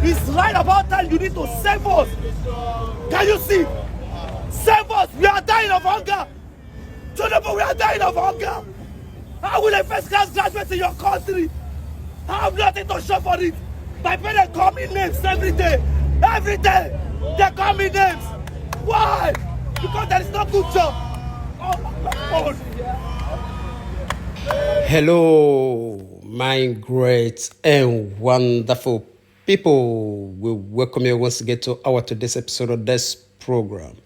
It's right about time you need to save us. Can you see? Save us. We are dying of hunger. We are dying of hunger. How will a first-class graduate in your country have nothing to show for it? My parents call me names every day. Every day, they call me names. Why? Because there is no good job. Oh my God. Hello, my great and wonderful people. We welcome you once again to our today's episode of this program.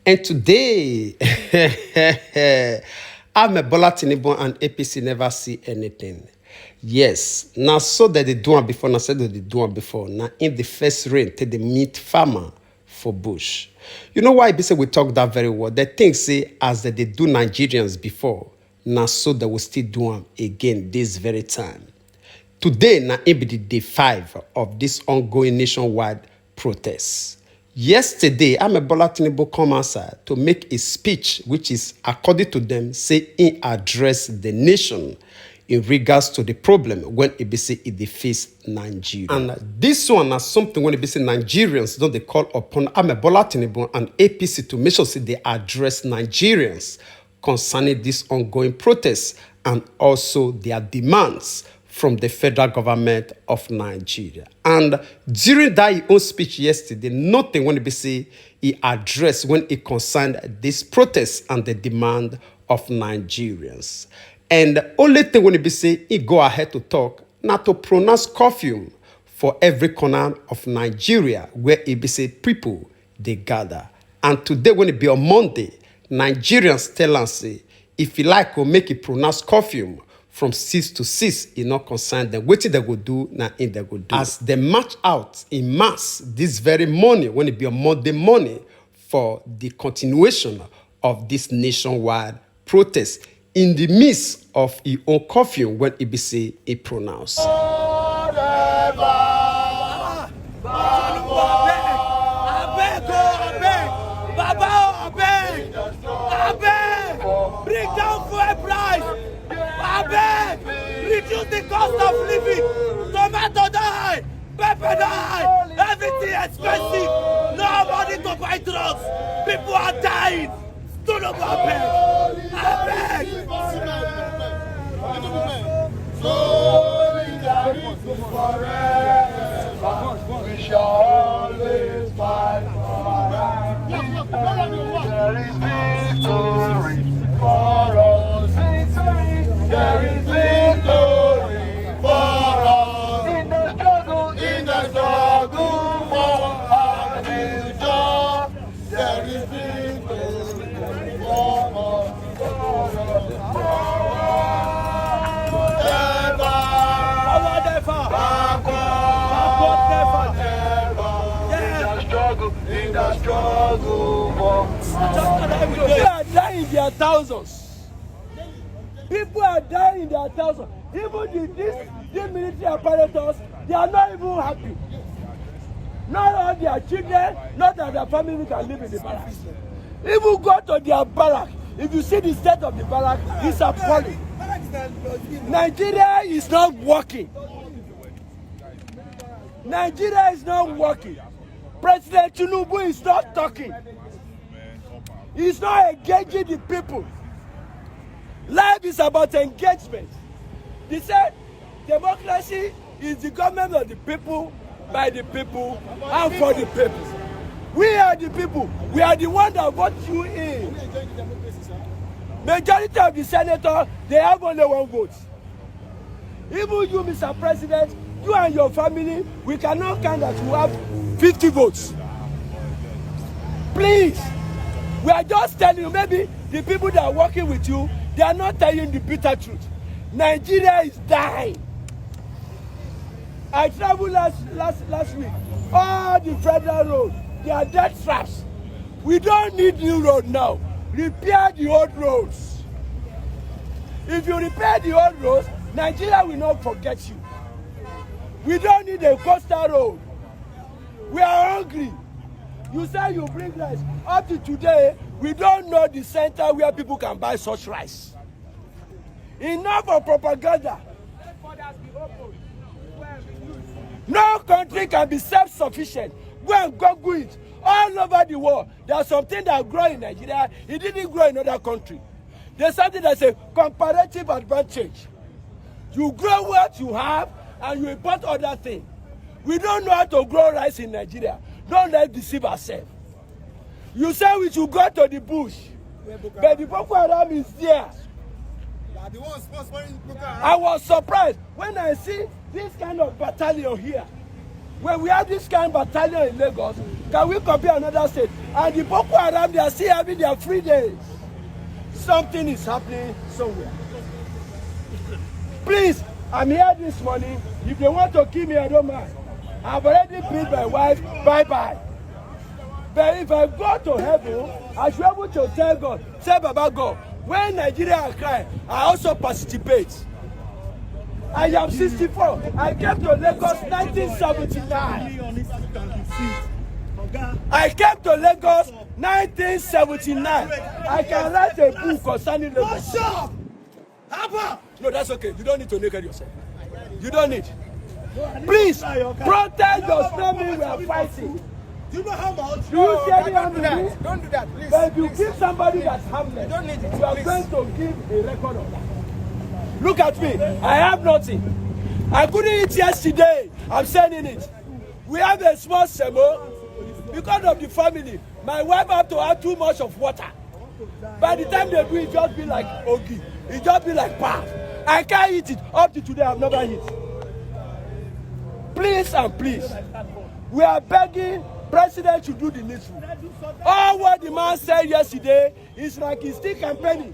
And today, I'm a Bola Tinubu and APC never see anything. Yes, now so that they do it before, now said that they do it before. Now in the first rain, take the meat farmer for bush. You know why we talk that very well? They think say as that they do Nigerians before, now so they will still do them again this very time. Today, now it be the day 5 of this ongoing nationwide protest. Yesterday, Bola Tinubu come outside to make a speech, which is, according to them, say he address the nation in regards to the problem when it be say it face Nigeria. And this one is something when it be say Nigerians don't they call upon Bola Tinubu and APC to make sure say they address Nigerians concerning this ongoing protest and also their demands from the federal government of Nigeria. And during that own speech yesterday, nothing when it say he addressed when it concerned this protest and the demand of Nigerians. And the only thing when it say he go ahead to talk, not to pronounce curfew for every corner of Nigeria where it say people they gather. And today when it be on Monday, Nigerians tell us say if you like to make it pronounce curfew from 6 to 6, it not concern them. What they go do, now in they go do. As they march out in mass this very morning, when it be on Monday morning, for the continuation of this nationwide protest in the midst of his own curfew when it be say it pronounced. Bring down fuel price. Reduce the cost of living. Tomato die, pepper die, everything expensive. Nobody to buy drugs. People are dying. Don't know about I beg. Solidarity forever. We shall always fight for our rights. There is victory for us. There is victory for us. In the struggle for our future. There is victory for us. In the struggle for people are dying in their thousands. People are dying in their thousands. Even these military apparatus, they are not even happy. Not all their children, not that their family can live in the barracks. Even go to their barrack. If you see the state of the barrack, it's appalling. Nigeria is not working. Nigeria is not working. President Tinubu is not talking. He's not engaging the people. Life is about engagement. They said democracy is the government of the people, by the people, and for the people. We are the people. We are the ones that vote you in. Majority of the senators, they have only one vote. Even you, Mr. President, you and your family, we cannot count that you have 50 votes. Please, we are just telling you, maybe the people that are working with you, they are not telling the bitter truth. Nigeria is dying. I traveled last week. All the federal roads, they are dead traps. We don't need new road now. Repair the old roads. If you repair the old roads, Nigeria will not forget you. We don't need a coastal road. We are hungry. You say you bring rice. Up to today, we don't know the center where people can buy such rice. Enough of propaganda. No country can be self-sufficient. Go and Google it. All over the world, there's something that grows in Nigeria. It didn't grow in other country. There's something that's a comparative advantage. You grow what you have and you import other things. We don't know how to grow rice in Nigeria. Don't let's deceive ourselves. You say we should go to the bush, but the Boko Haram is there. I was surprised when I see this kind of battalion here. When we have this kind of battalion in Lagos, can we compare another state? And the Boko Haram, they are still having their 3 days. Something is happening somewhere. Please, I'm here this morning. If they want to kill me, I don't mind. I've already bid my wife bye-bye. But if I go to heaven, I should be able to tell God, say, Baba God, when Nigeria are crying, I also participate. I am 64. I came to Lagos 1979. I came to Lagos 1979. I can write a book concerning Lagos. No, that's okay. You don't need to naked yourself. You don't need. Please, protest does not mean we are fighting. Do you know how much? Do you see any harm in me? Don't do that, please. But if you give somebody that's harmless, don't need it, you are please. going to give a record of that. Look at me. I have nothing. I couldn't eat yesterday. I'm sending it. We have a small semo. Because of the family, my wife have to have too much of water. By the time they do it, just be like ogi. It just be like pap. I can't eat it. Up to today, I've never eaten. Please and please, we are begging President to do the needful. All what the man said yesterday is like he's still campaigning.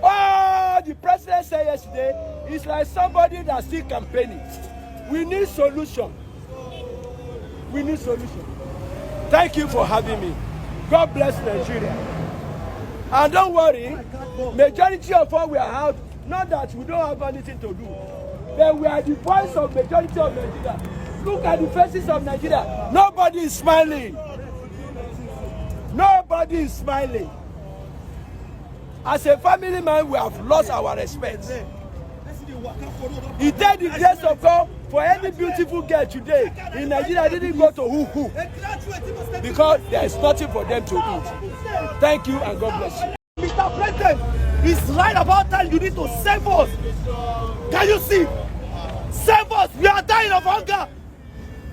All the president said yesterday is like somebody that's still campaigning. We need solution. We need solution. Thank you for having me. God bless Nigeria. And don't worry, majority of us we are out. Not that we don't have anything to do. But we are the voice of majority of Nigeria. Look at the faces of Nigeria. Nobody is smiling. Nobody is smiling. As a family man, we have lost our respect. It takes the grace of God for any beautiful girl today in Nigeria didn't go to who because there is nothing for them to eat. Thank you and God bless you. Mr. President, it's right about time you need to save us. Can you see? Save us. We are dying of hunger.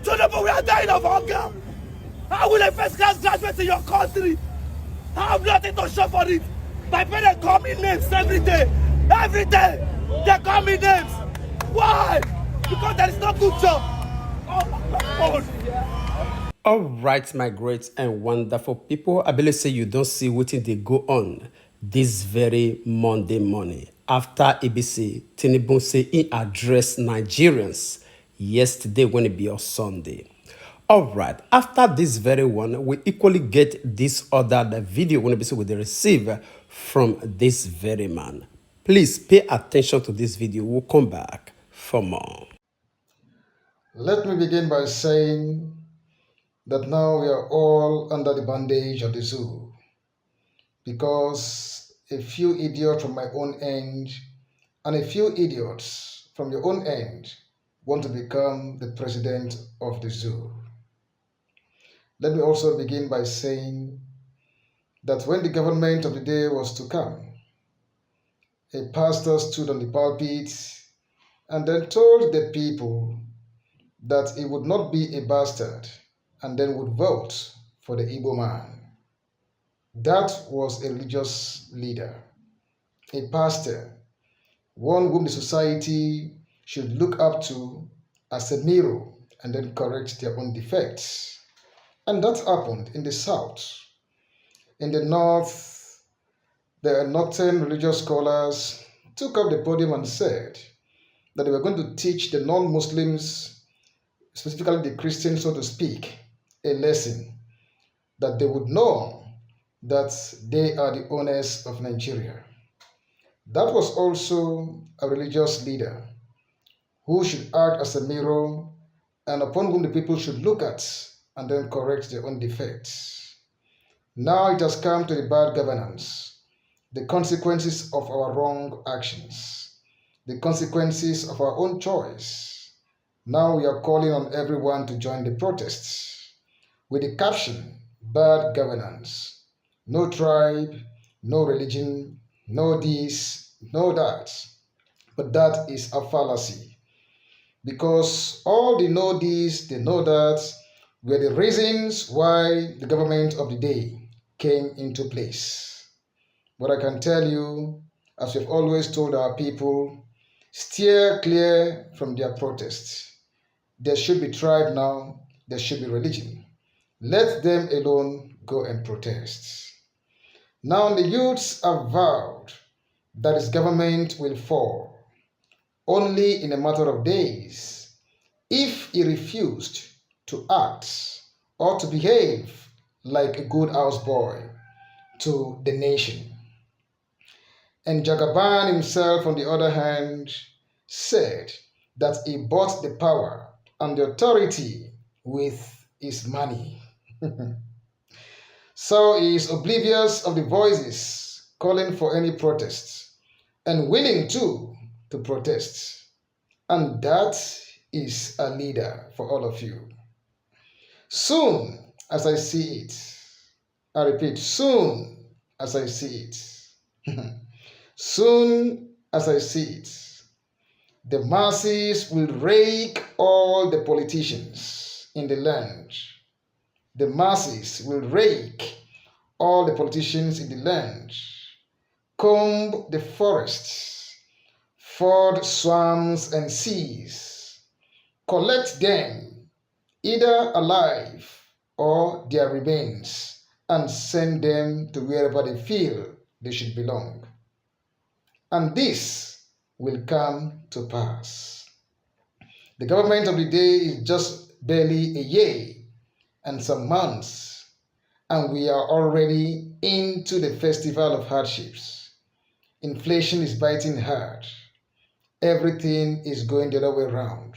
Jonathan, we are dying of hunger. How will a first class graduate in your country have nothing to show for it? My parents call me names every day. Every day. They call me names. Why? Because there is no good job. Oh my God. All right, my great and wonderful people. I believe say you don't see what they go on this very Monday morning after ABC Tinubu say he addressed Nigerians yesterday when it be on Sunday. All right, after this very one, we equally get this other video when it be with the receive from this very man. Please pay attention to this video. We'll come back for more. Let me begin by saying that now we are all under the bondage of the zoo because a few idiots from my own end and a few idiots from your own end want to become the president of the zoo. Let me also begin by saying that when the government of the day was to come, a pastor stood on the pulpit and then told the people that he would not be a bastard and then would vote for the Igbo man. That was a religious leader, a pastor, one whom the society should look up to as a mirror and then correct their own defects. And that happened in the south. In the north, the northern religious scholars took up the podium and said that they were going to teach the non-Muslims, specifically the Christians, so to speak, a lesson, that they would know that they are the owners of Nigeria. That was also a religious leader who should act as a mirror and upon whom the people should look at and then correct their own defects. Now it has come to the bad governance, the consequences of our wrong actions, the consequences of our own choice. Now we are calling on everyone to join the protests with the caption, Bad Governance. No tribe, no religion, no this, no that. But that is a fallacy, because all the know this, they know that were the reasons why the government of the day came into place. But I can tell you, as we've always told our people, steer clear from their protests. There should be tribe now, there should be religion. Let them alone go and protest. Now the youths have vowed that his government will fall only in a matter of days if he refused to act or to behave like a good houseboy to the nation. And Jagaban himself, on the other hand, said that he bought the power and the authority with his money. So he is oblivious of the voices calling for any protest and willing to protest. And that is a leader for all of you. Soon as I see it, I repeat, soon as I see it, soon as I see it, the masses will rake all the politicians in the land. The masses will rake all the politicians in the land, comb the forests, ford swamps and seas, collect them, either alive or their remains, and send them to wherever they feel they should belong. And this will come to pass. The government of the day is just barely a year and some months, and we are already into the festival of hardships. Inflation is biting hard. Everything is going the other way around.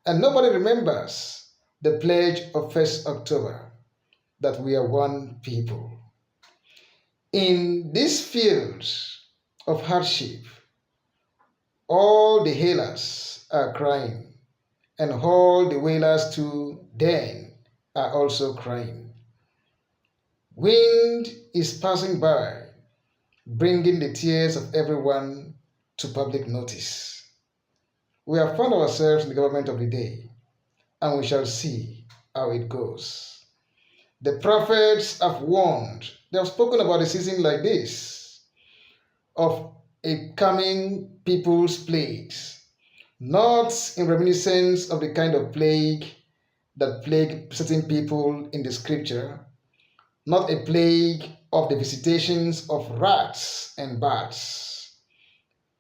And nobody remembers the pledge of 1st October that we are one people. In these fields of hardship, all the hailers are crying, and all the wailers too then are also crying. Wind is passing by, bringing the tears of everyone to public notice. We have found ourselves in the government of the day, and we shall see how it goes. The prophets have warned, they have spoken about a season like this, of a coming people's plagues, not in reminiscence of the kind of plague that plagued certain people in the scripture, not a plague of the visitations of rats and bats,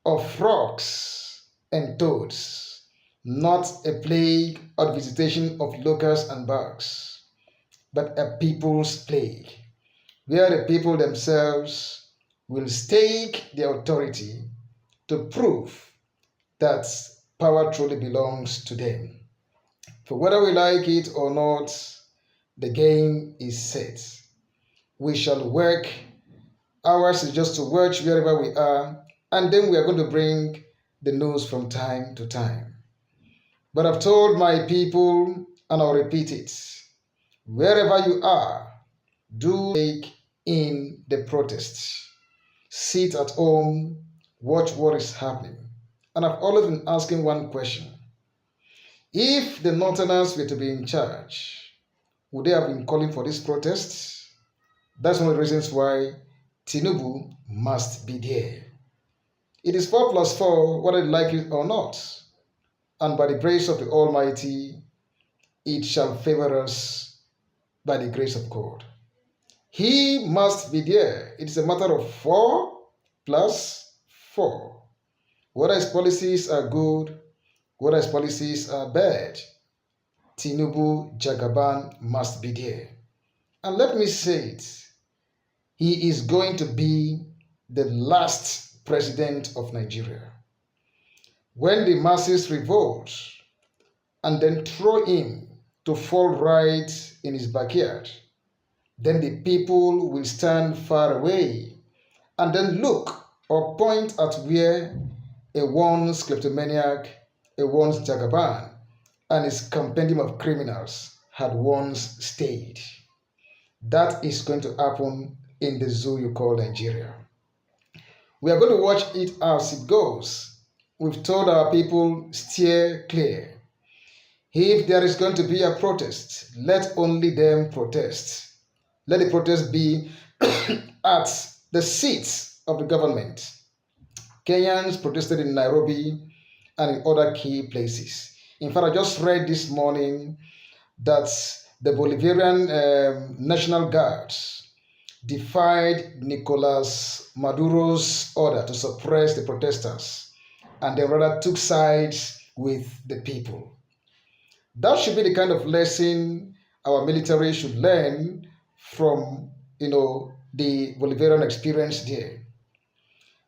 of frogs and toads, not a plague or the visitation of locusts and bugs, but a people's plague, where the people themselves will stake their authority to prove that power truly belongs to them. For whether we like it or not, the game is set. We shall work. Ours is just to watch wherever we are, and then we are going to bring the news from time to time. But I've told my people, and I'll repeat it, wherever you are, do take in the protests. Sit at home, watch what is happening. And I've always been asking one question. If the Northerners were to be in charge, would they have been calling for these protests? That's one of the reasons why Tinubu must be there. It is 4+4, whether you like it or not. And by the grace of the Almighty, it shall favor us by the grace of God. He must be there. It is a matter of 4+4. Whether his policies are good, whether his policies are bad, Tinubu Jagaban must be there. And let me say it, he is going to be the last president of Nigeria. When the masses revolt and then throw him to fall right in his backyard, then the people will stand far away and then look or point at where a once kleptomaniac, a once Jagaban, and its compendium of criminals had once stayed. That is going to happen in the zoo you call Nigeria. We are going to watch it as it goes. We've told our people, steer clear. If there is going to be a protest, let only them protest. Let the protest be at the seats of the government. Kenyans protested in Nairobi and in other key places. In fact, I just read this morning that the Bolivarian National Guards defied Nicolas Maduro's order to suppress the protesters and they rather took sides with the people. That should be the kind of lesson our military should learn from, the Bolivarian experience there.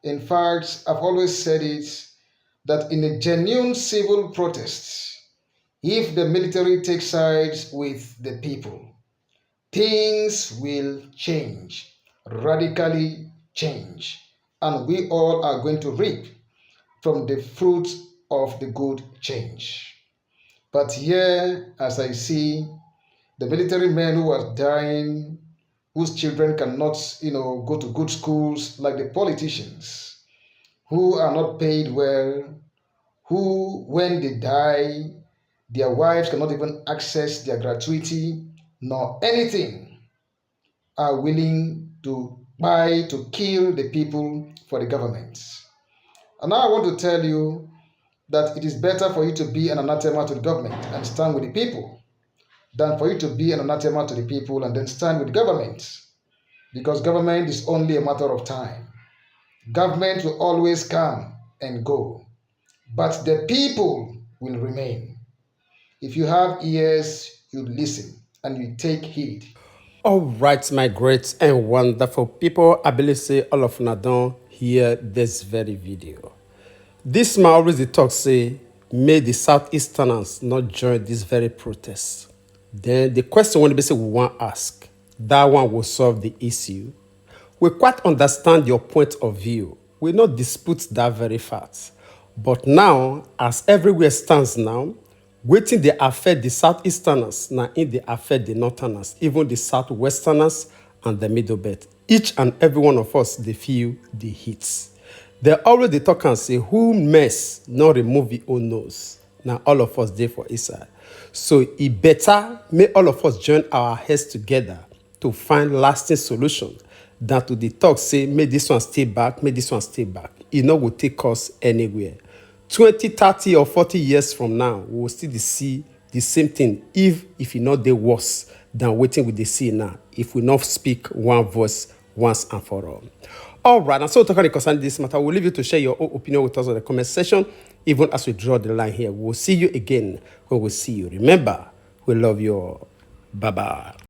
In fact, I've always said it, that in a genuine civil protest, if the military takes sides with the people, things will change, radically change, and we all are going to reap from the fruit of the good change. But here, as I see, the military men who are dying, whose children cannot, go to good schools, like the politicians, who are not paid well, who, when they die, their wives cannot even access their gratuity, nor anything, are willing to buy, to kill the people for the government. And now I want to tell you that it is better for you to be an anathema to the government and stand with the people than for you to be an anathema to the people and then stand with the government. Because government is only a matter of time. Government will always come and go, but the people will remain. If you have ears, you listen and you take heed. All right, my great and wonderful people, I believe say all of you don't hear this very video. This man always dey talk say, may the Southeasterners not join this very protest. Then the question when they say we want to ask, that one will solve the issue. We quite understand your point of view. We not dispute that very fact. But now, as everywhere stands now, waiting they affect the Southeasterners, now in they affect the Northerners, even the Southwesterners and the Middle Belt. Each and every one of us, they feel the hits. They already talk and say, who mess not remove the own nose. Now all of us there for Israel. So it better may all of us join our heads together to find lasting solution than to the talk say, may this one stay back, may this one stay back. It not will take us anywhere. 20, 30 or 40 years from now, we will still see the same thing if it not the worse than waiting with the see now, if we not speak one voice once and for all. All right, and so talking concerning this matter, we'll leave you to share your own opinion with us in the comment section, even as we draw the line here. We'll see you again when we see you. Remember, we love you all. Bye-bye.